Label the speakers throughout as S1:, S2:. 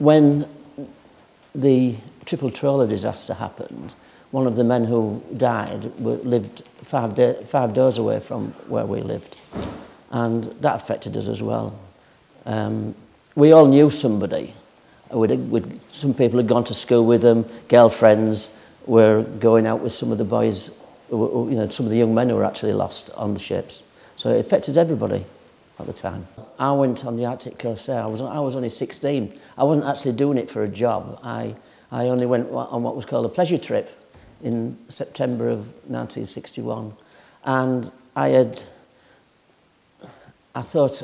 S1: when the triple trawler disaster happened, one of the men who died lived 5 doors away from where we lived, and that affected us as well. We all knew somebody. Some people had gone to school with them, girlfriends were going out with some of the boys, some of the young men who were actually lost on the ships. So it affected everybody at the time. I went on the Arctic Corsair. I was only 16. I wasn't actually doing it for a job. I only went on what was called a pleasure trip in September of 1961. And I thought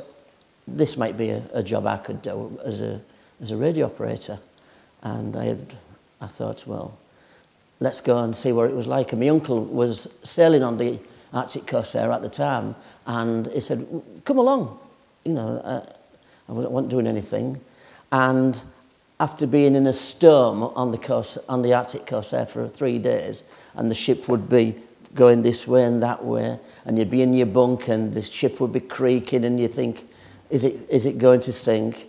S1: this might be a job I could do as a radio operator. And I thought, well, let's go and see what it was like. And my uncle was sailing on the Arctic Corsair at the time, and he said, come along. I wasn't doing anything. And after being in a storm on the Arctic Corsair for 3 days, and the ship would be going this way and that way, and you'd be in your bunk and the ship would be creaking, and you think, is it going to sink?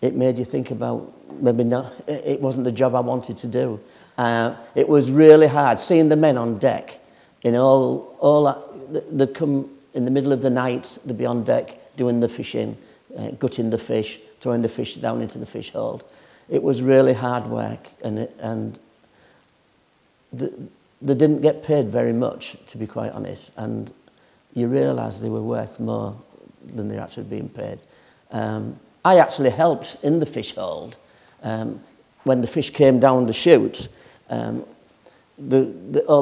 S1: It made you think about, maybe not, it wasn't the job I wanted to do. It was really hard, seeing the men on deck, they'd come in the middle of the night, they'd be on deck doing the fishing, gutting the fish, throwing the fish down into the fish hold. It was really hard work, and they didn't get paid very much, to be quite honest, and you realise they were worth more than they're actually being paid. I actually helped in the fish hold. When the fish came down the chute, all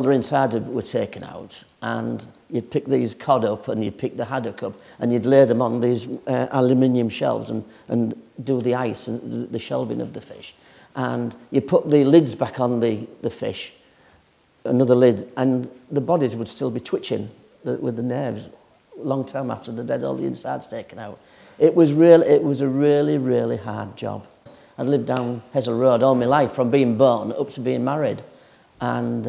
S1: the insides were taken out, and you'd pick these cod up and you'd pick the haddock up and you'd lay them on these aluminium shelves and do the ice and the shelving of the fish. And you put the lids back on the fish, another lid, and the bodies would still be twitching with the nerves a long time after they'd had all the insides taken out. It was a really, really hard job. I'd lived down Hessel Road all my life, from being born up to being married. And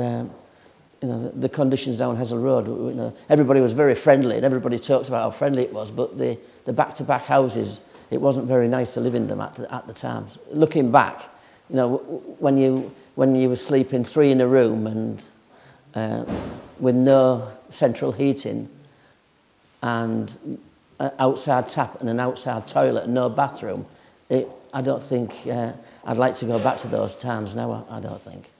S1: the conditions down Hessel Road, everybody was very friendly and everybody talked about how friendly it was, but the back-to-back houses, it wasn't very nice to live in them at the time. Looking back, when you were sleeping 3 in a room and with no central heating and an outside tap and an outside toilet and no bathroom, I don't think I'd like to go back to those times now, I don't think.